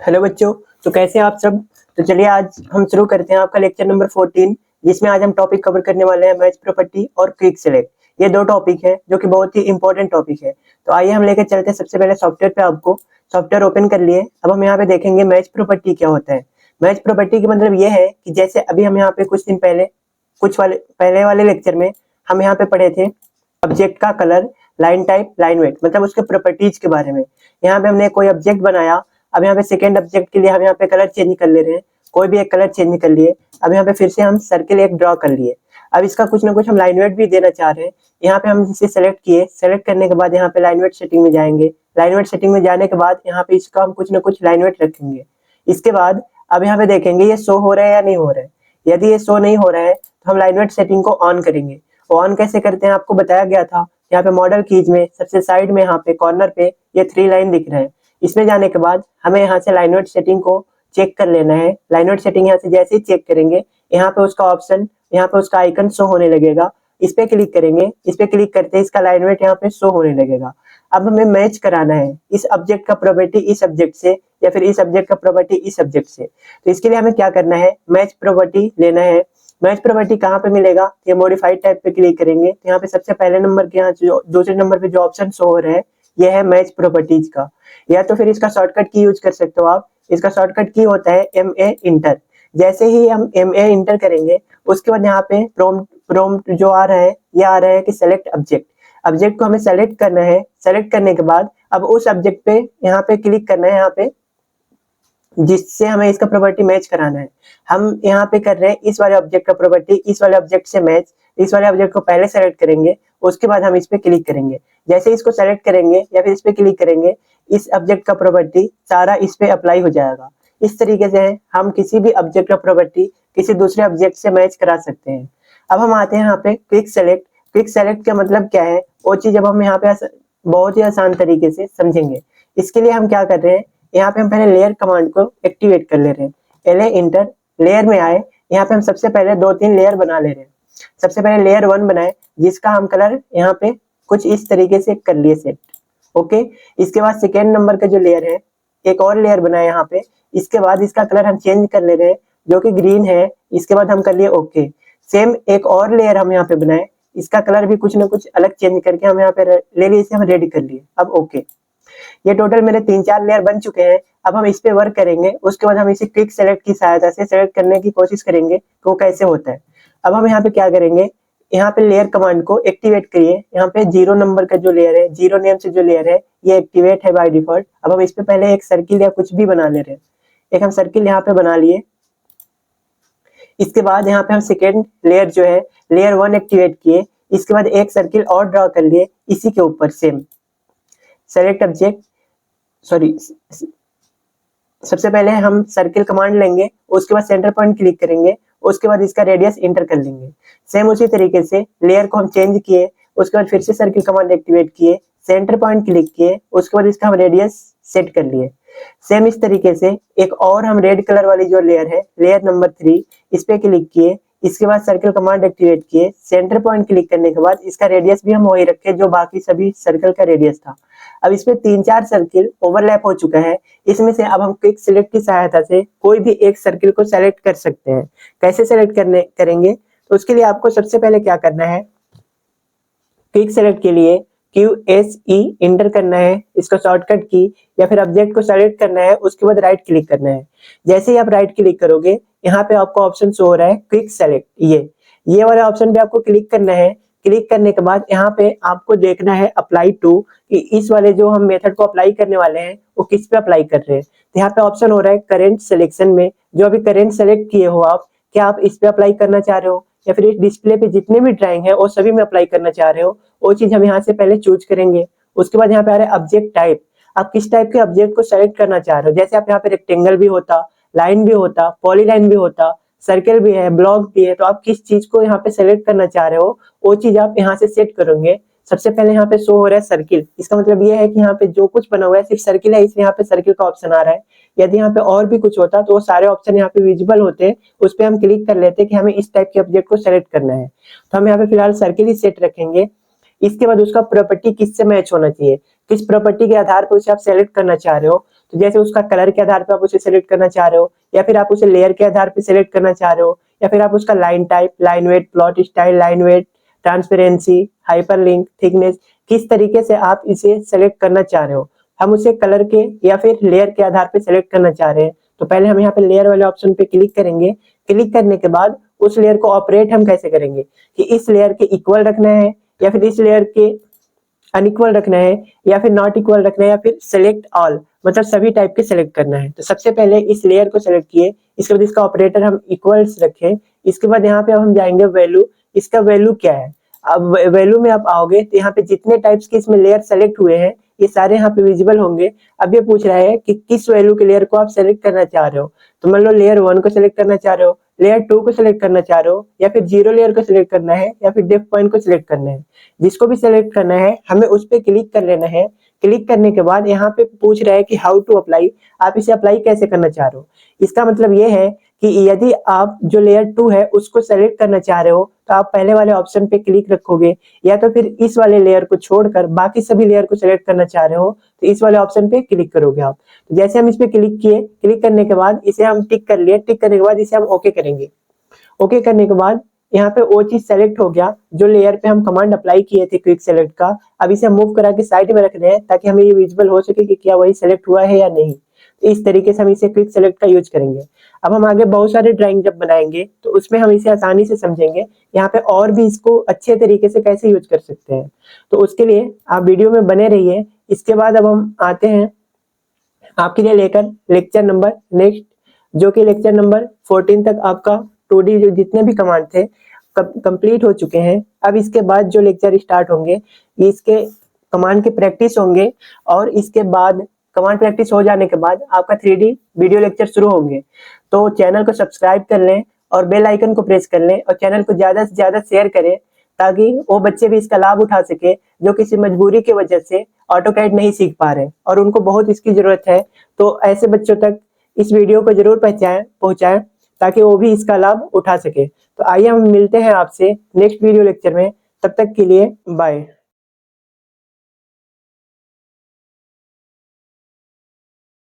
Hello बच्चों। तो कैसे हैं आप सब। तो चलिए आज हम शुरू करते हैं आपका लेक्चर नंबर 14, जिसमें आज हम टॉपिक कवर करने वाले हैं मैच प्रॉपर्टी और क्विक सेलेक्ट। ये दो टॉपिक है जो कि बहुत ही इंपॉर्टेंट टॉपिक है। तो आइए हम लेकर चलते हैं सबसे पहले सॉफ्टवेयर पे। आपको सॉफ्टवेयर ओपन कर लिए। अब हम यहाँ पे देखेंगे मैच प्रॉपर्टी क्या होता है। मैच प्रॉपर्टी की मतलब ये है कि जैसे अभी हम यहाँ पे कुछ दिन पहले पहले वाले लेक्चर में हम यहाँ पे पढ़े थे ऑब्जेक्ट का colour, line type, line weight, मतलब उसके प्रॉपर्टीज के बारे में। यहाँ पे हमने कोई ऑब्जेक्ट बनाया। अब यहाँ पे सेकेंड ऑब्जेक्ट के लिए हम यहाँ पे कलर चेंज कर ले रहे हैं, कोई भी एक कलर चेंज कर लिए। अब यहाँ पे फिर से हम सर्किल एक ड्रॉ कर लिए। अब इसका कुछ ना कुछ हम लाइन वेट भी देना चाह रहे हैं। यहाँ पे हम इसे सेलेक्ट किए। सेलेक्ट करने के बाद यहाँ पे लाइन वेट सेटिंग में जाएंगे। लाइन वेट सेटिंग में जाने के बाद यहाँ पे इसका हम कुछ ना कुछ लाइन वेट रखेंगे। इसके बाद अब यहाँ पे देखेंगे ये शो हो रहा है या नहीं हो रहा है। यदि ये शो नहीं हो रहा है तो हम लाइन वेट सेटिंग को ऑन करेंगे। ऑन कैसे करते हैं आपको बताया गया था। यहाँ पे मॉडल कीज में सबसे साइड में यहाँ पे कॉर्नर पे ये 3 लाइन दिख रहे हैं। इसमें जाने के बाद हमें यहाँ से लाइन वेट सेटिंग को चेक कर लेना है। लाइन वेट सेटिंग यहाँ से जैसे ही चेक करेंगे, यहाँ पे उसका ऑप्शन, यहाँ पे उसका आइकन शो होने लगेगा। इस पे क्लिक करेंगे। इस पे क्लिक करते ही इसका लाइन वेट यहाँ पे शो होने लगेगा। अब हमें मैच कराना है इस ऑब्जेक्ट का प्रॉपर्टी इस ऑब्जेक्ट से, या फिर इस ऑब्जेक्ट का प्रॉपर्टी इस ऑब्जेक्ट से। तो इसके लिए हमें क्या करना है, मैच प्रॉपर्टी लेना है। मैच प्रॉपर्टी कहाँ पे मिलेगा, ये मॉडिफाइड टाइप पे क्लिक करेंगे तो यहाँ पे सबसे पहले नंबर के यहाँ जो दूसरे नंबर पे जो ऑप्शन शो हो रहा है ये है मैच प्रॉपर्टीज का। या तो फिर इसका शॉर्टकट की यूज कर सकते हो आप। इसका शॉर्टकट की होता है MA इंटर। जैसे ही हम MA इंटर करेंगे उसके बाद यहाँ पे प्रॉम्प्ट जो आ रहा है ये आ रहा है कि सेलेक्ट ऑब्जेक्ट। ऑब्जेक्ट को हमें सेलेक्ट करना है। सेलेक्ट करने के बाद अब उस ऑब्जेक्ट पे यहाँ पे क्लिक करना है, यहाँ पे जिससे हमें इसका प्रॉपर्टी मैच कराना है। हम यहाँ पे कर रहे हैं इस वाले ऑब्जेक्ट का प्रॉपर्टी इस वाले ऑब्जेक्ट से मैच। इस वाले ऑब्जेक्ट को पहले सेलेक्ट करेंगे, उसके बाद हम इस पे क्लिक करेंगे। जैसे इसको सेलेक्ट करेंगे या फिर इस पे क्लिक करेंगे, इस ऑब्जेक्ट का प्रॉपर्टी सारा इस पे अप्लाई हो जाएगा। इस तरीके से हम किसी भी ऑब्जेक्ट का प्रॉपर्टी किसी दूसरे ऑब्जेक्ट से मैच करा सकते हैं। अब हम आते हैं यहाँ पे क्विक सेलेक्ट। क्विक सेलेक्ट का मतलब क्या है, वो चीज अब हम यहाँ पे बहुत ही आसान तरीके से समझेंगे। इसके लिए हम क्या कर रहे हैं, यहाँ पे हम पहले लेयर कमांड को एक्टिवेट कर ले रहे हैं। LA इंटर, लेयर में आए। यहाँ पे हम सबसे पहले 2-3 लेयर बना ले रहे हैं। सबसे पहले लेयर 1 बनाए, जिसका हम कलर यहाँ पे कुछ इस तरीके से कर लिए सेट। ओके। इसके बाद सेकेंड नंबर का जो लेयर है, एक और लेयर बनाए यहाँ पे। इसके बाद इसका कलर हम चेंज कर ले रहे हैं जो कि ग्रीन है। इसके बाद हम कर लिए ओके। सेम एक और लेयर हम यहाँ पे बनाए, इसका कलर भी कुछ ना कुछ अलग चेंज करके हम यहाँ पे ले लिए, इसे हम रेडी कर लिए। अब ओके, ये टोटल मेरे 3-4 लेयर बन चुके हैं। अब हम इस पे वर्क करेंगे। उसके बाद हम इसे क्विक सेलेक्ट की सहायता से सेलेक्ट करने की कोशिश करेंगे कि वो कैसे होता है। अब हम यहाँ पे क्या करेंगे, यहाँ पे लेयर कमांड को एक्टिवेट करिए। यहाँ पे 0 नंबर का जो लेयर है, 0 नेम से जो लेयर है, ये एक्टिवेट है बाय डिफॉल्ट। अब हम इस पे पहले एक सर्किल या कुछ भी बना ले रहे हैं। एक हम सर्किल यहाँ पे बना लिए। इसके बाद यहाँ पे हम सेकेंड लेयर जो है लेयर 1 एक्टिवेट किए। इसके बाद एक सर्किल और ड्रॉ कर लिए इसी के ऊपर सेम। सेलेक्ट ऑब्जेक्ट, सॉरी, सबसे पहले हम सर्किल कमांड लेंगे, उसके बाद सेंटर पॉइंट क्लिक करेंगे, उसके बाद इसका रेडियस इंटर कर लेंगे। सेम उसी तरीके से लेयर को हम चेंज किए, उसके बाद फिर से सर्किल कमांड एक्टिवेट किए, सेंटर पॉइंट क्लिक किए, उसके बाद इसका हम रेडियस सेट कर लिए। सेम इस तरीके से एक और हम रेड कलर वाली जो लेयर है, लेयर नंबर 3, इस पे क्लिक किए। इसके बाद सर्किल कमांड एक्टिवेट किए, सेंटर पॉइंट क्लिक करने के बाद इसका रेडियस भी हम वही रखे जो बाकी सभी सर्कल का रेडियस था। अब इसमें 3-4 सर्किल ओवरलैप हो चुका है। इसमें से अब हम क्विक सिलेक्ट की सहायता से कोई भी एक सर्किल को सेलेक्ट कर सकते हैं। कैसे सेलेक्ट करेंगे, तो उसके लिए आपको सबसे पहले क्या करना है, क्विक सेलेक्ट के लिए QSE इंटर करना है, इसका शॉर्टकट की, या फिर ऑब्जेक्ट को सेलेक्ट करना है, उसके बाद राइट क्लिक करना है। जैसे ही आप राइट क्लिक करोगे, यहाँ पे आपको ऑप्शन शो हो रहा है क्विक सेलेक्ट। ये वाले ऑप्शन पे आपको क्लिक करना है। क्लिक करने के बाद यहाँ पे आपको देखना है अप्लाई टू, कि इस वाले जो हम मेथड को अप्लाई करने वाले हैं वो किस पे अप्लाई कर रहे हैं। तो यहाँ पे ऑप्शन हो रहा है करेंट सिलेक्शन में, जो अभी करेंट सेलेक्ट किए हो आप, क्या आप इस पे अप्लाई करना चाह रहे हो, या फिर इस डिस्प्ले पे जितने भी ड्राइंग है वो सभी में अप्लाई करना चाह रहे हो, वो चीज हम यहाँ से पहले चूज करेंगे। उसके बाद यहाँ पे आ रहा है ऑब्जेक्ट टाइप, आप किस टाइप के ऑब्जेक्ट को सेलेक्ट करना चाह रहे हो। जैसे आप यहाँ पे रेक्टेंगल भी होता, लाइन भी होता, पॉलीलाइन भी होता, सर्कल भी है, ब्लॉक भी है, तो आप किस चीज को यहाँ पे सेलेक्ट करना चाह रहे हो वो चीज आप यहाँ से सेट करोगे। सबसे पहले यहाँ पे शो हो रहा है सर्किल, इसका मतलब ये है कि यहाँ पे जो कुछ बना हुआ है सिर्फ सर्किल है, इसलिए यहाँ पे सर्किल का ऑप्शन आ रहा है। यदि यहाँ पे और भी कुछ होता तो वो सारे ऑप्शन यहाँ पे विजिबल होते, उस पर हम क्लिक कर लेते कि हमें इस टाइप के ऑब्जेक्ट को सेलेक्ट करना है। तो हम यहाँ पे फिलहाल सर्किल ही सेट रखेंगे। इसके बाद उसका प्रॉपर्टी किससे मैच होना चाहिए, किस प्रॉपर्टी के आधार पर उसे आप सेलेक्ट करना चाह रहे हो। तो जैसे उसका कलर के आधार पर आप उसे सेलेक्ट करना चाह रहे हो, या फिर आप उसे लेयर के आधार पर सेलेक्ट करना चाह रहे हो, या फिर आप उसका line type, line weight, plot style, line weight, transparency, hyperlink, thickness, किस तरीके से आप इसे सेलेक्ट करना चाह रहे हो। हम उसे कलर के या फिर लेयर के आधार पे सेलेक्ट करना चाह रहे हैं। तो पहले हम यहाँ पे लेयर वाले ऑप्शन पे क्लिक करेंगे। क्लिक करने के बाद उस लेयर को ऑपरेट हम कैसे करेंगे कि इस लेयर के इक्वल रखना है, या फिर इस लेयर के अनइक्वल रखना है, या फिर नॉट इक्वल रखना है, या फिर सेलेक्ट ऑल, मतलब सभी टाइप के सेलेक्ट करना है। तो सबसे पहले इस लेयर को सेलेक्ट किए, इसके बाद इसका ऑपरेटर हम इक्वल्स रखें। इसके बाद यहाँ पे अब हम जाएंगे वैल्यू, इसका वैल्यू क्या है। अब वैल्यू में आप आओगे तो यहाँ पे जितने टाइप्स के इसमें लेयर सेलेक्ट हुए हैं ये सारे यहाँ पे विजिबल होंगे। अब ये पूछ रहा है कि किस वैल्यू के लेयर को आप सेलेक्ट करना चाह रहे हो। तो मान लो लेयर 1 को सेलेक्ट करना चाह रहे हो, लेयर 2 को सिलेक्ट करना चाह रहे हो, या फिर जीरो लेयर को सिलेक्ट करना है, या फिर डेप्थ पॉइंट को सिलेक्ट करना है। जिसको भी सिलेक्ट करना है हमें उस पर क्लिक कर लेना है। क्लिक करने के बाद यहाँ पे पूछ रहा है कि हाउ टू अप्लाई, आप इसे अप्लाई कैसे करना चाह रहे हो। इसका मतलब ये है कि यदि आप जो लेयर 2 है उसको सेलेक्ट करना चाह रहे हो तो आप पहले वाले ऑप्शन पे क्लिक रखोगे, या तो फिर इस वाले लेयर को छोड़कर बाकी सभी लेयर को सेलेक्ट करना चाह रहे हो तो इस वाले ऑप्शन पे क्लिक करोगे आप। तो जैसे हम इस पे क्लिक किए, क्लिक करने के बाद इसे हम टिक कर लिए, टिक करने के बाद इसे हम ओके करेंगे। ओके करने के बाद यहाँ पे वो चीज सेलेक्ट हो गया जो लेयर पे हम कमांड अप्लाई किए थे क्विक सेलेक्ट का। अब इसे हम मूव करा के साइड में रख रहे हैं ताकि हमें ये विजिबल हो सके कि क्या वही सेलेक्ट हुआ है या नहीं। तो इस तरीके से हम इसे क्विक सेलेक्ट का यूज करेंगे। अब हम आगे बहुत सारे ड्राइंग जब बनाएंगे तो उसमें हम इसे आसानी से समझेंगे, यहाँ पे और भी इसको अच्छे तरीके से कैसे यूज कर सकते हैं। तो उसके लिए आप वीडियो में बने रहिए। इसके बाद अब हम आते हैं आपके लिए लेकर लेक्चर नंबर नेक्स्ट, जो कि लेक्चर नंबर 14 तक आपका 2D जो जितने भी कमांड थे कंप्लीट हो चुके हैं। अब इसके बाद जो लेक्चर स्टार्ट होंगे इसके कमांड के प्रैक्टिस होंगे, और इसके बाद कमांड प्रैक्टिस हो जाने के बाद आपका 3D वीडियो लेक्चर शुरू होंगे। तो चैनल को सब्सक्राइब कर लें और बेल आइकन को प्रेस कर लें, और चैनल को ज्यादा से ज्यादा शेयर करें ताकि वो बच्चे भी इसका लाभ उठा सके जो किसी मजबूरी की वजह से ऑटोकैड नहीं सीख पा रहे और उनको बहुत इसकी जरूरत है। तो ऐसे बच्चों तक इस वीडियो को जरूर पहुंचाएं ताकि वो भी इसका लाभ उठा सके। तो आइए हम मिलते हैं आपसे नेक्स्ट वीडियो लेक्चर में, तब तक के लिए बाय।